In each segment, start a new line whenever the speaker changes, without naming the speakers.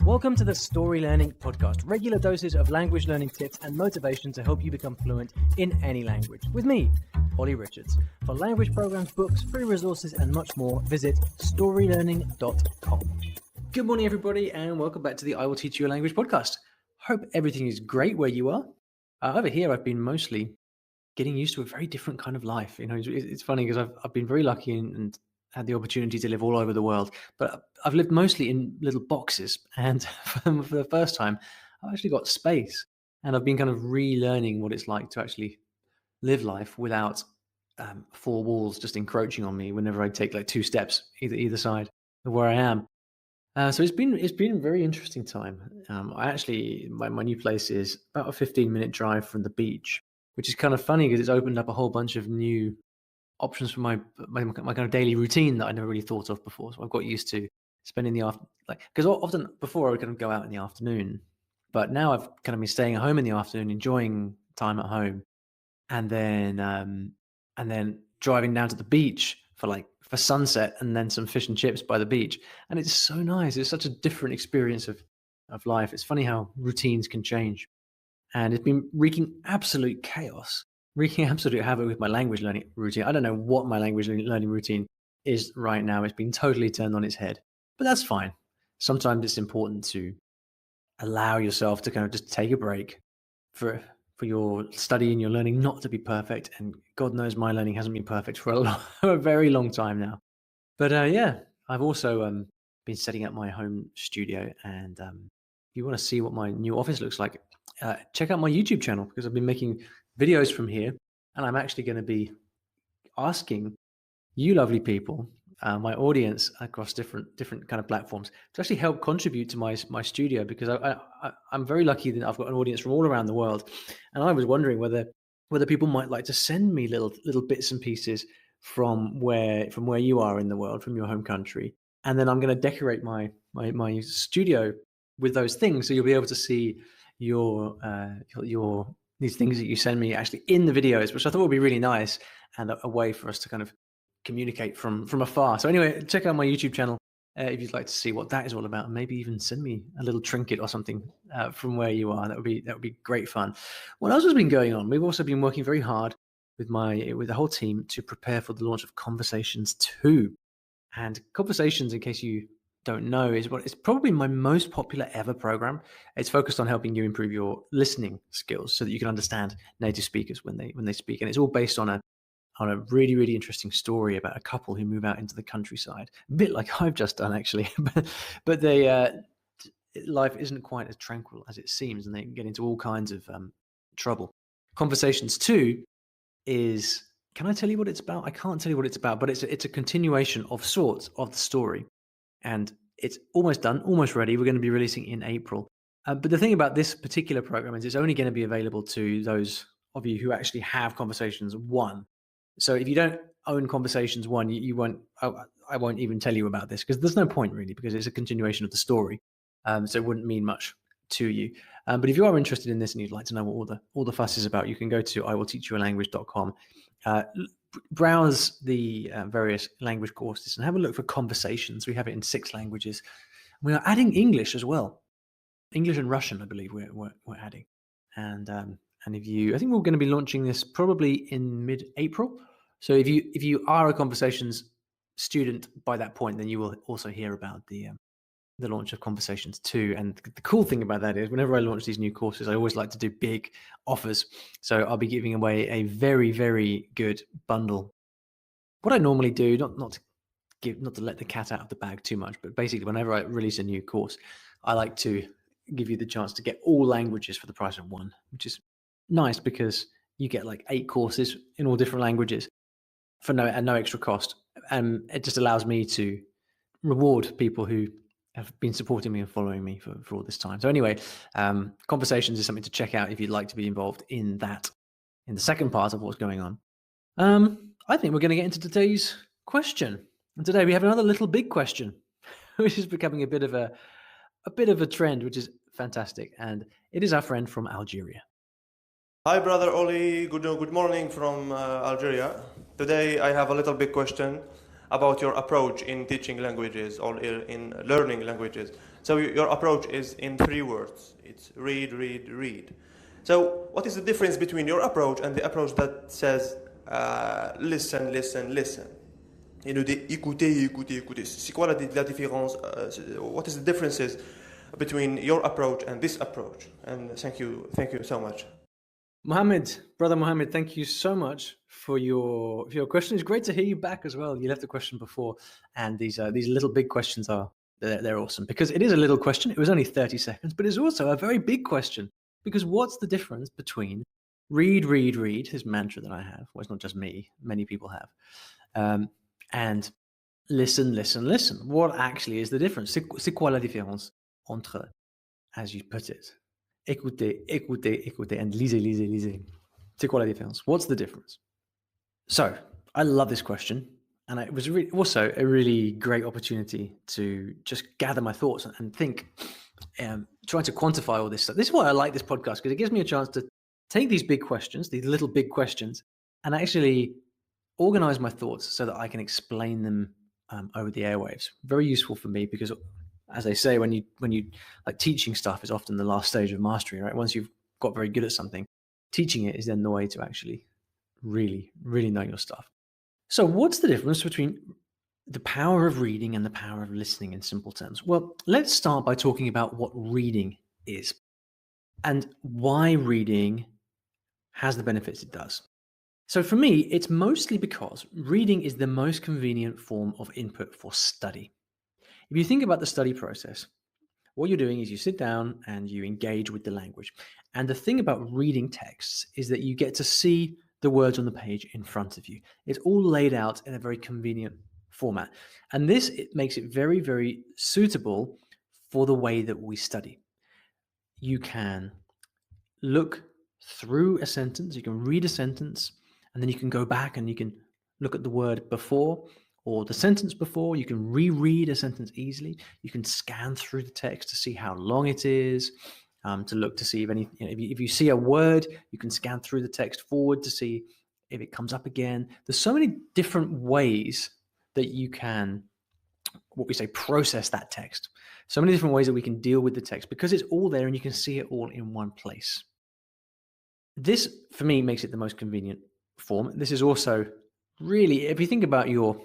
Welcome to the Story Learning Podcast, regular doses of language learning tips and motivation to help you become fluent in any language. With me, Olly Richards. For language programs, books, free resources, and much more, visit StoryLearning.com. Good morning, everybody, and welcome back to the I Will Teach You a Language podcast. Hope everything is great where you are. Over here, I've been mostly getting used to a very different kind of life. You know, it's funny because I've been very lucky and had the opportunity to live all over the world, but I've lived mostly in little boxes. And for the first time, I've actually got space, and I've been kind of relearning what it's like to actually live life without four walls just encroaching on me whenever I take like two steps either side of where I am. So it's been a very interesting time. My new place is about a 15-minute drive from the beach, which is kind of funny because it's opened up a whole bunch of new options for my kind of daily routine that I never really thought of before. So I've got used to spending the because often before I would kind of go out in the afternoon, but now I've kind of been staying at home in the afternoon, enjoying time at home, and then driving down to the beach for sunset and then some fish and chips by the beach. And it's so nice. It's such a different experience of life. It's funny how routines can change. And it's been wreaking absolute havoc with my language learning routine. I don't know what my language learning routine is right now. It's been totally turned on its head, but that's fine. Sometimes it's important to allow yourself to kind of just take a break for your study and your learning not to be perfect. And God knows my learning hasn't been perfect for a very long time now. But I've also been setting up my home studio. And if you want to see what my new office looks like, check out my YouTube channel, because I've been making videos from here, and I'm actually going to be asking you lovely people, my audience across different kind of platforms, to actually help contribute to my studio, because I'm very lucky that I've got an audience from all around the world. And I was wondering whether people might like to send me little bits and pieces from where you are in the world, from your home country, and then I'm going to decorate my studio with those things, so you'll be able to see your these things that you send me actually in the videos, which I thought would be really nice, and a way for us to kind of communicate from afar. So anyway, check out my YouTube channel if you'd like to see what that is all about, and maybe even send me a little trinket or something from where you are. That would be great fun. What else has been going on? We've also been working very hard with the whole team to prepare for the launch of Conversations 2. And Conversations, in case you don't know, it's probably my most popular ever program. It's focused on helping you improve your listening skills so that you can understand native speakers when they speak. And it's all based on a really, really interesting story about a couple who move out into the countryside, a bit like I've just done actually, but life isn't quite as tranquil as it seems, and they get into all kinds of trouble. Conversations 2 is, can I tell you what it's about? I can't tell you what it's about, but it's a continuation of sorts of the story. And it's almost done, almost ready. We're going to be releasing in April. But the thing about this particular program is it's only going to be available to those of you who actually have Conversations 1. So if you don't own Conversations 1, you won't. I won't even tell you about this, because there's no point really, because it's a continuation of the story. So it wouldn't mean much to you. But if you are interested in this and you'd like to know what all the fuss is about, you can go to iwillteachyoualanguage.com. Browse the various language courses and have a look for Conversations. We have it in 6 languages. We are adding English as well. English and Russian, I believe we're adding. And I think we're going to be launching this probably in mid-April. So if you are a Conversations student by that point, then you will also hear about the launch of Conversations 2. And the cool thing about that is, whenever I launch these new courses, I always like to do big offers. So I'll be giving away a very, very good bundle. What I normally do, not to let the cat out of the bag too much, but basically whenever I release a new course, I like to give you the chance to get all languages for the price of one, which is nice because you get like 8 courses in all different languages for no extra cost. It just allows me to reward people who have been supporting me and following me for all this time. So anyway, Conversations is something to check out if you'd like to be involved in that, in the second part of what's going on. I think we're going to get into today's question. And today we have another little big question, which is becoming a bit of a trend, which is fantastic. And it is our friend from Algeria.
Hi, brother Olly. Good morning from Algeria. Today I have a little big question. about your approach in teaching languages or in learning languages. So your approach is in 3 words. It's read, read, read. So what is the difference between your approach and the approach that says listen, listen, listen? You know, the écouter, écouter, écouter. C'est quoi la différence? What is the differences between your approach and this approach? And thank you so much.
Brother Mohammed, thank you so much for your question. It's great to hear you back as well. You left a question before, and these little big questions they're awesome, because it is a little question. It was only 30 seconds, but it's also a very big question, because what's the difference between read, read, read, this mantra that I have, well, it's not just me, many people have, and listen, listen, listen. What actually is the difference? C'est quoi la différence entre, as you put it, écoutez, écoutez, écoutez, and lisez, lisez, lisez? C'est quoi la différence? What's the difference? So I love this question. And it was also a really great opportunity to just gather my thoughts and think, trying to quantify all this stuff. This is why I like this podcast, because it gives me a chance to take these big questions, these little big questions, and actually organize my thoughts so that I can explain them over the airwaves. Very useful for me, because as they say, when you like, teaching stuff is often the last stage of mastery, right? Once you've got very good at something, teaching it is then the way to actually really, really know your stuff. So what's the difference between the power of reading and the power of listening in simple terms? Well, let's start by talking about what reading is and why reading has the benefits it does. So for me, it's mostly because reading is the most convenient form of input for study. If you think about the study process, what you're doing is you sit down and you engage with the language. And the thing about reading texts is that you get to see the words on the page in front of you. It's all laid out in a very convenient format. And it makes it very, very suitable for the way that we study. You can look through a sentence, you can read a sentence, and then you can go back and you can look at the word before or the sentence before. You can reread a sentence easily. You can scan through the text to see how long it is, to look to see if you see a word, you can scan through the text forward to see if it comes up again. There's so many different ways that you can, what we say, process that text. So many different ways that we can deal with the text, because it's all there and you can see it all in one place. This, for me, makes it the most convenient form. This is also really, if you think about your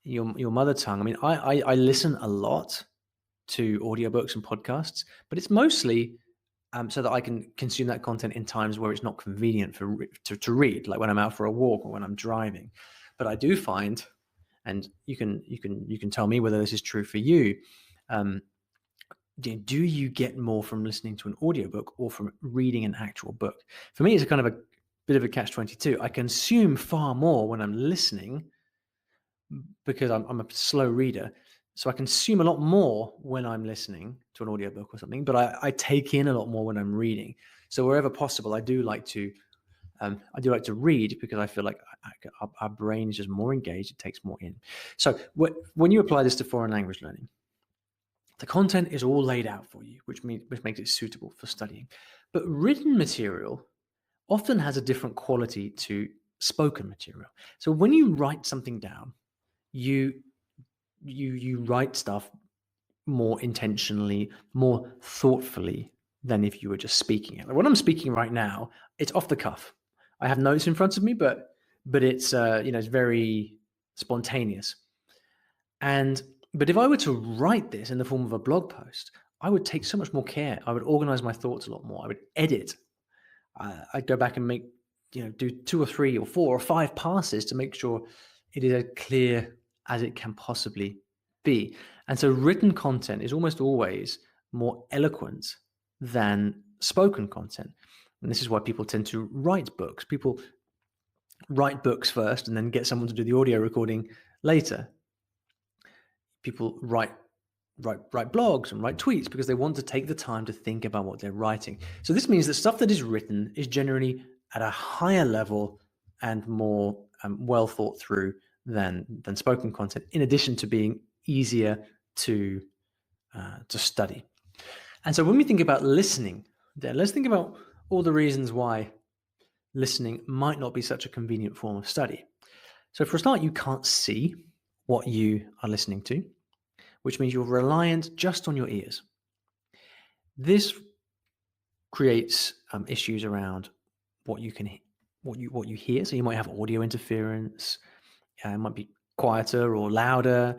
mother tongue, I mean, I listen a lot to audiobooks and podcasts, but it's mostly so that I can consume that content in times where it's not convenient to read, like when I'm out for a walk or when I'm driving. But I do find, and you can tell me whether this is true for you, do you get more from listening to an audiobook or from reading an actual book? For me, it's a kind of a bit of a catch-22. I consume far more when I'm listening because I'm a slow reader. So I consume a lot more when I'm listening to an audiobook or something, but I take in a lot more when I'm reading. So wherever possible, I do like to read, because I feel like our brain is just more engaged. It takes more in. So when you apply this to foreign language learning, the content is all laid out for you, which makes it suitable for studying. But written material often has a different quality to spoken material. So when you write something down, you write stuff more intentionally, more thoughtfully than if you were just speaking it. Like when I'm speaking right now, it's off the cuff. I have notes in front of me, but it's it's very spontaneous. But if I were to write this in the form of a blog post, I would take so much more care. I would organize my thoughts a lot more. I would edit. I'd go back and do 2 or 3 or 4 or 5 passes to make sure it is as clear as it can possibly be. And so written content is almost always more eloquent than spoken content. And this is why people tend to write books. People write books first and then get someone to do the audio recording later. People write blogs and write tweets because they want to take the time to think about what they're writing. So this means that stuff that is written is generally at a higher level and more well thought through than spoken content, in addition to being easier to study. And so when we think about listening, then let's think about all the reasons why listening might not be such a convenient form of study. So for a start, you can't see what you are listening to, which means you're reliant just on your ears. This creates issues around what you hear. So you might have audio interference. It might be quieter or louder.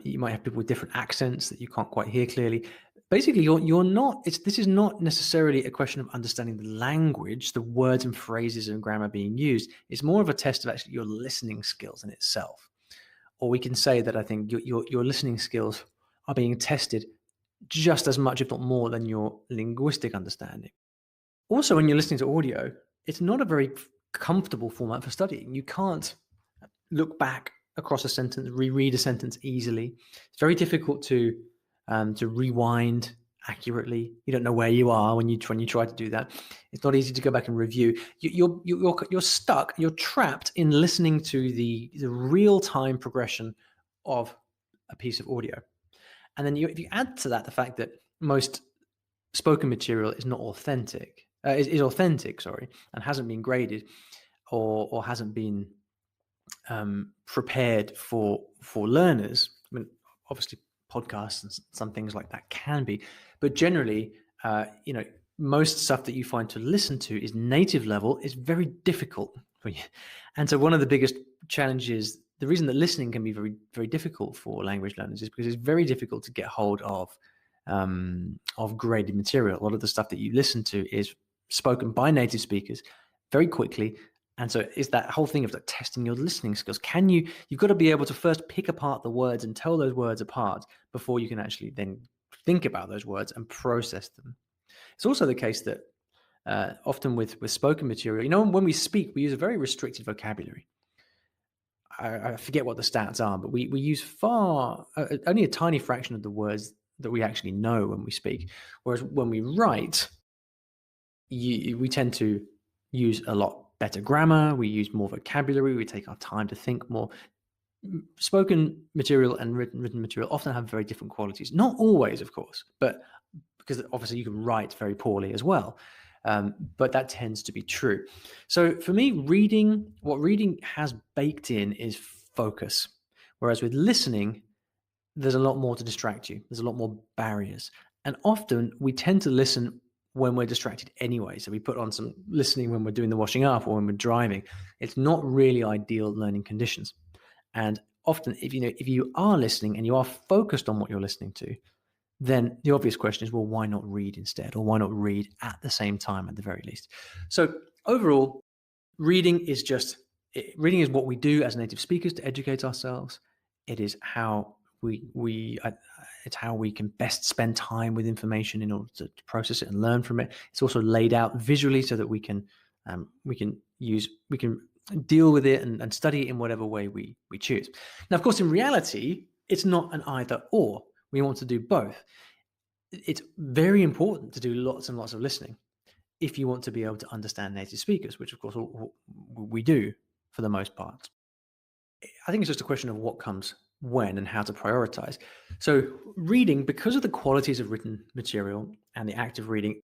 You might have people with different accents that you can't quite hear clearly. Basically, you're not. This is not necessarily a question of understanding the language, the words and phrases and grammar being used. It's more of a test of actually your listening skills in itself. Or we can say that I think your listening skills are being tested just as much, if not more, than your linguistic understanding. Also, when you're listening to audio, it's not a very comfortable format for studying. You can't look back across a sentence, reread a sentence easily. It's very difficult to rewind accurately. You don't know where you are when you try to do that. It's not easy to go back and review. You're stuck. You're trapped in listening to the real-time progression of a piece of audio. And then if you add to that the fact that most spoken material is not authentic, is authentic, and hasn't been graded or hasn't been prepared for learners. I mean, obviously podcasts and some things like that can be, but generally, most stuff that you find to listen to is native level is very difficult for you. And so one of the biggest challenges, the reason that listening can be very, very difficult for language learners is because it's very difficult to get hold of graded material. A lot of the stuff that you listen to is spoken by native speakers very quickly. And so it's that whole thing of like testing your listening skills. You've got to be able to first pick apart the words and tell those words apart before you can actually then think about those words and process them. It's also the case that often with spoken material, when we speak, we use a very restricted vocabulary. I forget what the stats are, but we use only a tiny fraction of the words that we actually know when we speak. Whereas when we write, we tend to use a lot better grammar, we use more vocabulary, we take our time to think more. Spoken material and written material often have very different qualities. Not always, of course, but because obviously you can write very poorly as well. But that tends to be true. So for me, what reading has baked in is focus. Whereas with listening, there's a lot more to distract you. There's a lot more barriers. And often we tend to listen when we're distracted anyway. So we put on some listening when we're doing the washing up or when we're driving. It's not really ideal learning conditions. And often if you are listening and you are focused on what you're listening to, then the obvious question is, well, why not read instead? Or why not read at the same time at the very least? So overall, reading is what we do as native speakers to educate ourselves. It is how it's how we can best spend time with information in order to process it and learn from it. It's also laid out visually so that we can deal with it and study it in whatever way we choose. Now, of course, in reality, it's not an either or. We want to do both. It's very important to do lots and lots of listening if you want to be able to understand native speakers, which of course we do for the most part. I think it's just a question of what comes when and how to prioritize. So reading, because of the qualities of written material and the act of reading,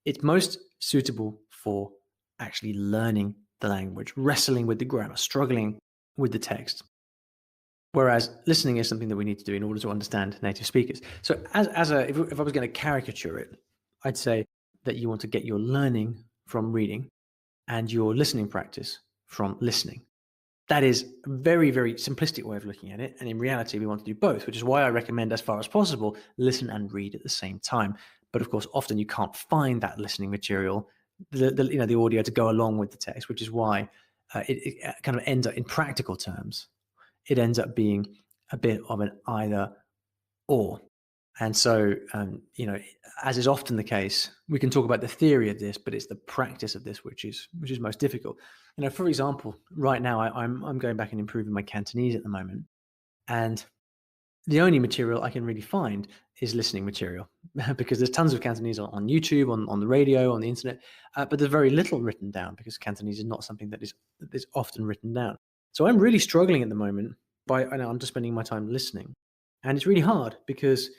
it's most suitable for actually learning the language, wrestling with the grammar, struggling with the text. Whereas listening is something that we need to do in order to understand native speakers. So if I was going to caricature it, I'd say that you want to get your learning from reading and your listening practice from listening. That is a very, very simplistic way of looking at it. And in reality, we want to do both, which is why I recommend, as far as possible, listen and read at the same time. But of course, often you can't find that listening material, the audio to go along with the text, which is why it kind of ends up, in practical terms, it ends up being a bit of an either or. And so, as is often the case, we can talk about the theory of this, but it's the practice of this which is most difficult. For example, right now I'm going back and improving my Cantonese at the moment, and the only material I can really find is listening material because there's tons of Cantonese on YouTube, on the radio, on the internet, but there's very little written down because Cantonese is not something that is often written down. So I'm really struggling at the moment I'm just spending my time listening, and it's really hard because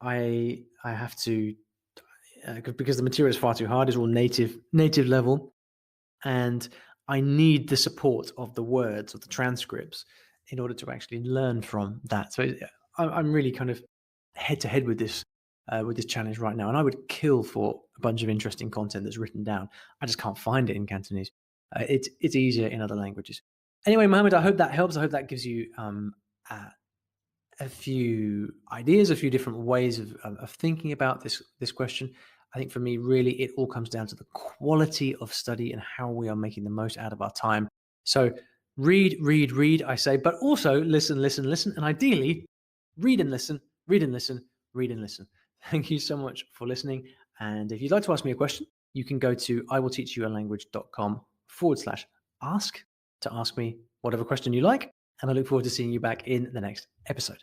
I have to because the material is far too hard. It's all native level, and I need the support of the words, of the transcripts, in order to actually learn from that. So I'm really kind of head to head with this challenge right now, and I would kill for a bunch of interesting content that's written down. I just can't find it in Cantonese. It's easier in other languages. Anyway, Mohammed, I hope that helps. I hope that gives you a few ideas, a few different ways of thinking about this question. I think for me, really, it all comes down to the quality of study and how we are making the most out of our time. So read, I say, but also listen, and ideally, read and listen, read and listen, read and listen. Thank you so much for listening. And if you'd like to ask me a question, you can go to iwillteachyoualanguage.com/ask to ask me whatever question you like. And I look forward to seeing you back in the next episode.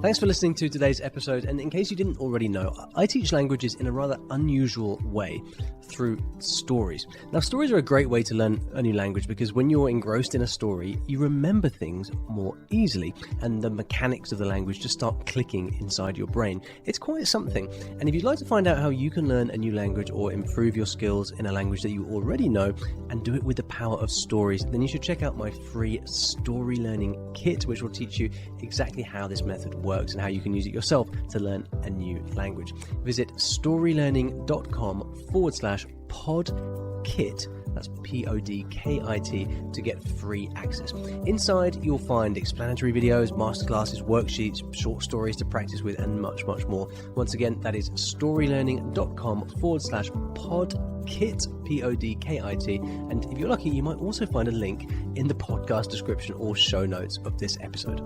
Thanks for listening to today's episode, and in case you didn't already know, I teach languages in a rather unusual way through stories. Now, stories are a great way to learn a new language because when you're engrossed in a story, you remember things more easily, and the mechanics of the language just start clicking inside your brain. It's quite something, and if you'd like to find out how you can learn a new language or improve your skills in a language that you already know and do it with the power of stories, then you should check out my free Story Learning Kit, which will teach you exactly how this method works and how you can use it yourself to learn a new language. Visit storylearning.com/podkit. That's PODKIT to get free access. Inside, you'll find explanatory videos, masterclasses, worksheets, short stories to practice with, and much, much more. Once again, that is storylearning.com/podkit, PODKIT. And if you're lucky, you might also find a link in the podcast description or show notes of this episode.